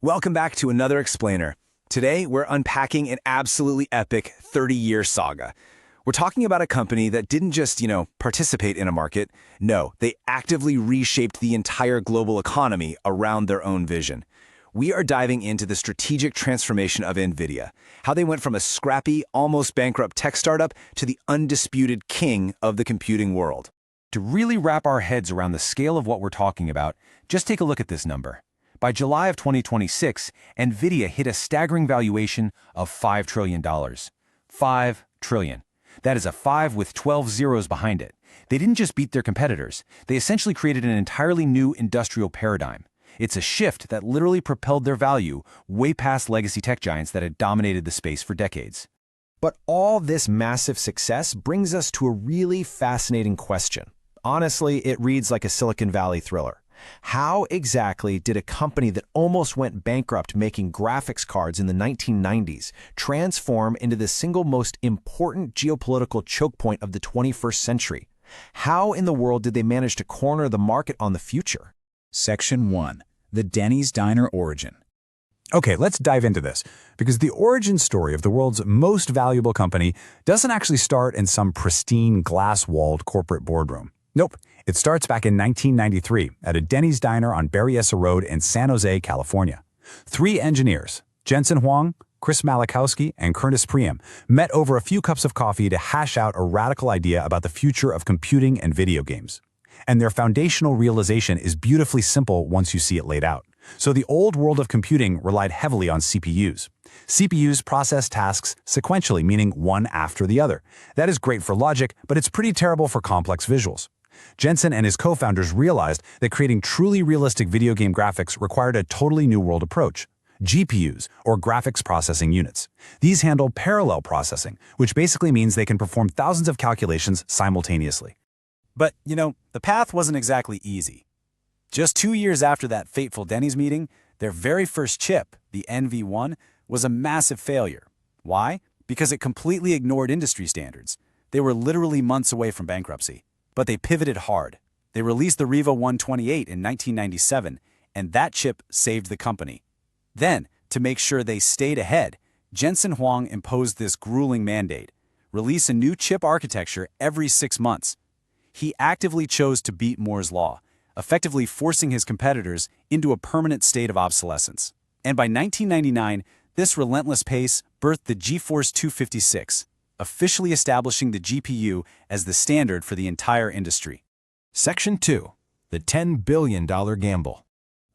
Welcome back to another Explainer. Today, we're unpacking an absolutely epic 30-year saga. We're talking about a company that didn't just, participate in a market. No, they actively reshaped the entire global economy around their own vision. We are diving into the strategic transformation of NVIDIA, how they went from a scrappy, almost bankrupt tech startup to the undisputed king of the computing world. To really wrap our heads around the scale of what we're talking about, just take a look at this number. By July of 2026, NVIDIA hit a staggering valuation of $5 trillion. $5 trillion. That is a 5 with 12 zeros behind it. They didn't just beat their competitors. They essentially created an entirely new industrial paradigm. It's a shift that literally propelled their value way past legacy tech giants that had dominated the space for decades. But all this massive success brings us to a really fascinating question. Honestly, it reads like a Silicon Valley thriller. How exactly did a company that almost went bankrupt making graphics cards in the 1990s transform into the single most important geopolitical choke point of the 21st century? How in the world did they manage to corner the market on the future? Section 1. The Denny's Diner Origin. Okay, let's dive into this, because the origin story of the world's most valuable company doesn't actually start in some pristine, glass-walled corporate boardroom. Nope, it starts back in 1993 at a Denny's Diner on Berryessa Road in San Jose, California. Three engineers, Jensen Huang, Chris Malachowski, and Curtis Priam, met over a few cups of coffee to hash out a radical idea about the future of computing and video games. And their foundational realization is beautifully simple once you see it laid out. So the old world of computing relied heavily on CPUs. CPUs process tasks sequentially, meaning one after the other. That is great for logic, but it's pretty terrible for complex visuals. Jensen and his co-founders realized that creating truly realistic video game graphics required a totally new world approach. GPUs, or graphics processing units. These handle parallel processing, which basically means they can perform thousands of calculations simultaneously. But, the path wasn't exactly easy. Just 2 years after that fateful Denny's meeting, their very first chip, the NV1, was a massive failure. Why? Because it completely ignored industry standards. They were literally months away from bankruptcy. But they pivoted hard. They released the Riva 128 in 1997, and that chip saved the company. Then, to make sure they stayed ahead, Jensen Huang imposed this grueling mandate: release a new chip architecture every 6 months. He actively chose to beat Moore's law, effectively forcing his competitors into a permanent state of obsolescence. And by 1999, this relentless pace birthed the GeForce 256, officially establishing the GPU as the standard for the entire industry. Section 2. The $10 billion gamble.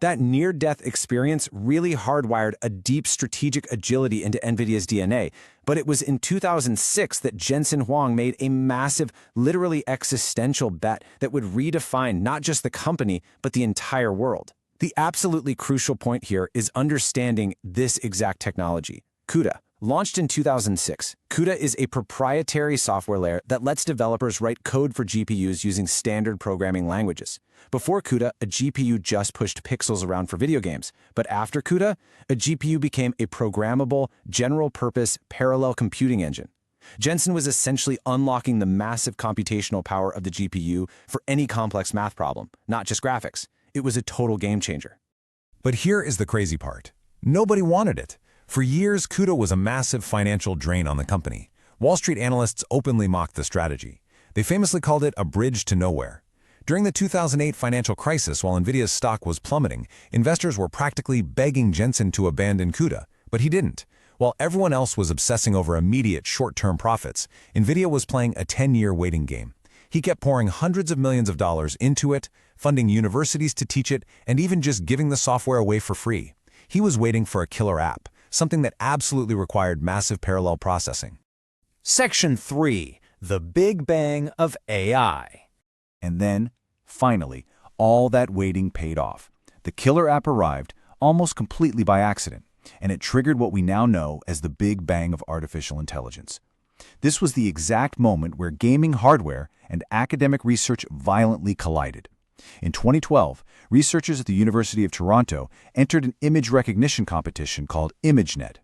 That near-death experience really hardwired a deep strategic agility into NVIDIA's DNA, but it was in 2006 that Jensen Huang made a massive, literally existential bet that would redefine not just the company, but the entire world. The absolutely crucial point here is understanding this exact technology, CUDA. Launched in 2006, CUDA is a proprietary software layer that lets developers write code for GPUs using standard programming languages. Before CUDA, a GPU just pushed pixels around for video games. But after CUDA, a GPU became a programmable, general-purpose, parallel computing engine. Jensen was essentially unlocking the massive computational power of the GPU for any complex math problem, not just graphics. It was a total game changer. But here is the crazy part. Nobody wanted it. For years, CUDA was a massive financial drain on the company. Wall Street analysts openly mocked the strategy. They famously called it a bridge to nowhere. During the 2008 financial crisis, while NVIDIA's stock was plummeting, investors were practically begging Jensen to abandon CUDA, but he didn't. While everyone else was obsessing over immediate short-term profits, NVIDIA was playing a 10-year waiting game. He kept pouring hundreds of millions of dollars into it, funding universities to teach it, and even just giving the software away for free. He was waiting for a killer app, something that absolutely required massive parallel processing. Section 3. The Big Bang of AI. And then, finally, all that waiting paid off. The killer app arrived almost completely by accident, and it triggered what we now know as the Big Bang of artificial intelligence. This was the exact moment where gaming hardware and academic research violently collided. In 2012, researchers at the University of Toronto entered an image recognition competition called ImageNet.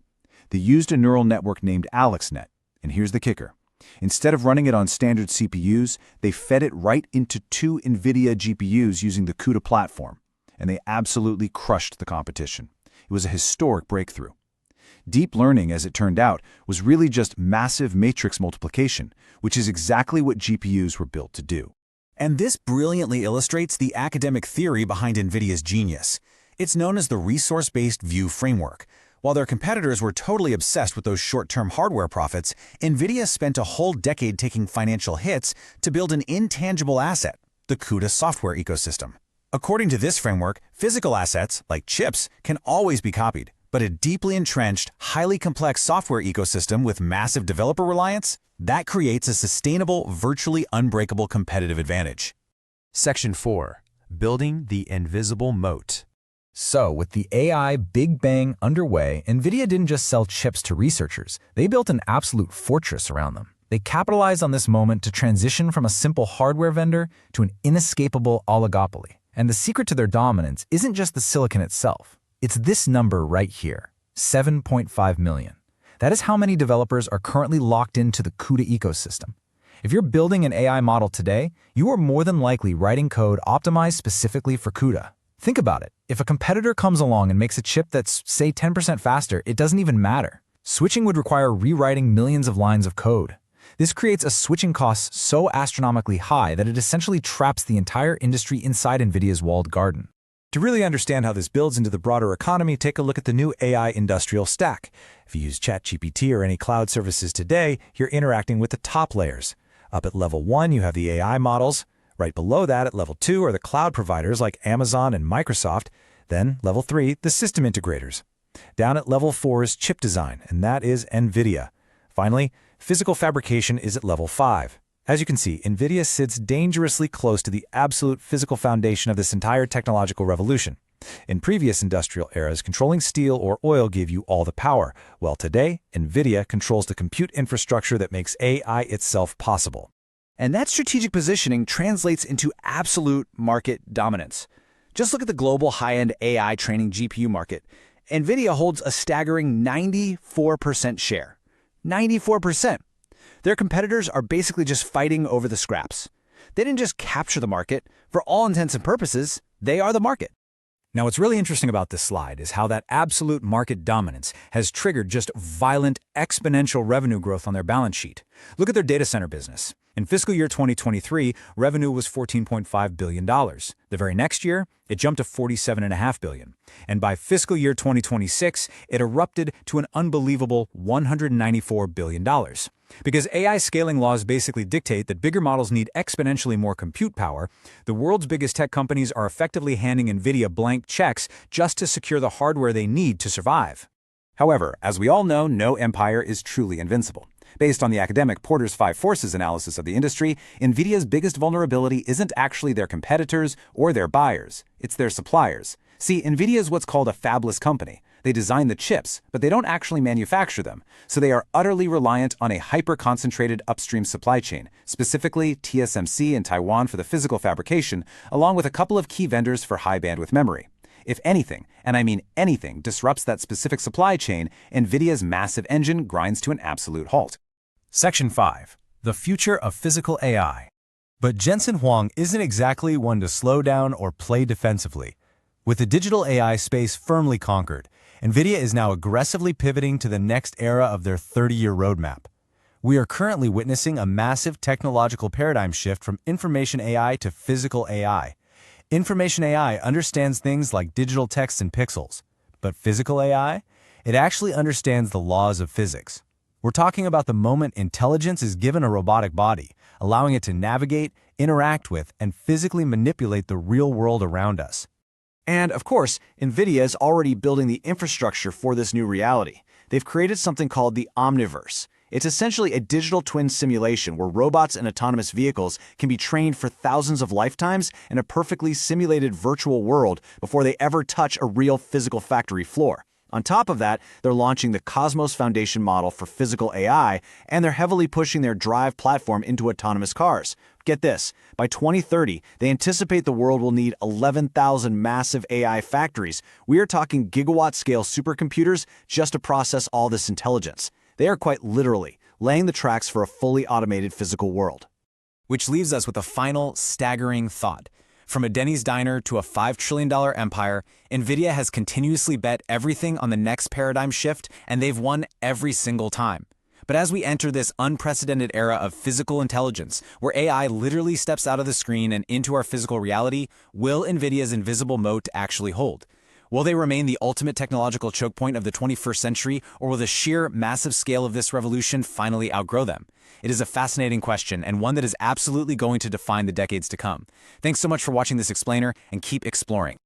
They used a neural network named AlexNet, and here's the kicker. Instead of running it on standard CPUs, they fed it right into 2 NVIDIA GPUs using the CUDA platform, and they absolutely crushed the competition. it was a historic breakthrough. Deep learning, as it turned out, was really just massive matrix multiplication, which is exactly what GPUs were built to do. And this brilliantly illustrates the academic theory behind NVIDIA's genius. It's known as the resource-based view framework. While their competitors were totally obsessed with those short-term hardware profits, NVIDIA spent a whole decade taking financial hits to build an intangible asset, the CUDA software ecosystem. According to this framework, physical assets, like chips, can always be copied, but a deeply entrenched, highly complex software ecosystem with massive developer reliance, that creates a sustainable, virtually unbreakable competitive advantage. Section 4. Building the invisible moat. So, with the AI Big Bang underway, NVIDIA didn't just sell chips to researchers. They built an absolute fortress around them. They capitalized on this moment to transition from a simple hardware vendor to an inescapable oligopoly. And the secret to their dominance isn't just the silicon itself. It's this number right here, 7.5 million. That is how many developers are currently locked into the CUDA ecosystem. If you're building an AI model today, you are more than likely writing code optimized specifically for CUDA. Think about it. If a competitor comes along and makes a chip that's, say, 10% faster, it doesn't even matter. Switching would require rewriting millions of lines of code. This creates a switching cost so astronomically high that it essentially traps the entire industry inside NVIDIA's walled garden. To really understand how this builds into the broader economy, take a look at the new AI industrial stack. If you use ChatGPT or any cloud services today, you're interacting with the top layers. Up at level 1, you have the AI models. Right below that, at level 2, are the cloud providers like Amazon and Microsoft. Then, level 3, the system integrators. Down at level 4 is chip design, and that is NVIDIA. Finally, physical fabrication is at level 5. As you can see, NVIDIA sits dangerously close to the absolute physical foundation of this entire technological revolution. In previous industrial eras, controlling steel or oil gave you all the power, while today, NVIDIA controls the compute infrastructure that makes AI itself possible. And that strategic positioning translates into absolute market dominance. Just look at the global high-end AI training GPU market. NVIDIA holds a staggering 94% share. 94%. Their competitors are basically just fighting over the scraps. They didn't just capture the market. For all intents and purposes, they are the market. Now, what's really interesting about this slide is how that absolute market dominance has triggered just violent exponential revenue growth on their balance sheet. Look at their data center business. In fiscal year 2023, revenue was $14.5 billion. The very next year, it jumped to $47.5 billion. And by fiscal year 2026, it erupted to an unbelievable $194 billion. Because AI scaling laws basically dictate that bigger models need exponentially more compute power, the world's biggest tech companies are effectively handing NVIDIA blank checks just to secure the hardware they need to survive. However, as we all know, no empire is truly invincible. Based on the academic Porter's 5 Forces analysis of the industry, NVIDIA's biggest vulnerability isn't actually their competitors or their buyers, it's their suppliers. See, NVIDIA is what's called a fabless company. They design the chips, but they don't actually manufacture them, so they are utterly reliant on a hyper-concentrated upstream supply chain, specifically TSMC in Taiwan for the physical fabrication, along with a couple of key vendors for high-bandwidth memory. If anything, and I mean anything, disrupts that specific supply chain, NVIDIA's massive engine grinds to an absolute halt. Section 5. The future of physical AI. But Jensen Huang isn't exactly one to slow down or play defensively. With the digital AI space firmly conquered, NVIDIA is now aggressively pivoting to the next era of their 30-year roadmap. We are currently witnessing a massive technological paradigm shift from information AI to physical AI. Information AI understands things like digital text and pixels. But physical AI? It actually understands the laws of physics. We're talking about the moment intelligence is given a robotic body, allowing it to navigate, interact with, and physically manipulate the real world around us. And, of course, NVIDIA is already building the infrastructure for this new reality. They've created something called the Omniverse. It's essentially a digital twin simulation where robots and autonomous vehicles can be trained for thousands of lifetimes in a perfectly simulated virtual world before they ever touch a real physical factory floor. On top of that, they're launching the Cosmos Foundation model for physical AI, and they're heavily pushing their Drive platform into autonomous cars. Get this, by 2030, they anticipate the world will need 11,000 massive AI factories. We are talking gigawatt-scale supercomputers just to process all this intelligence. They are quite literally laying the tracks for a fully automated physical world. Which leaves us with a final, staggering thought. From a Denny's diner to a $5 trillion empire, NVIDIA has continuously bet everything on the next paradigm shift, and they've won every single time. But as we enter this unprecedented era of physical intelligence, where AI literally steps out of the screen and into our physical reality, will NVIDIA's invisible moat actually hold? Will they remain the ultimate technological choke point of the 21st century, or will the sheer massive scale of this revolution finally outgrow them? It is a fascinating question, and one that is absolutely going to define the decades to come. Thanks so much for watching this explainer, and keep exploring.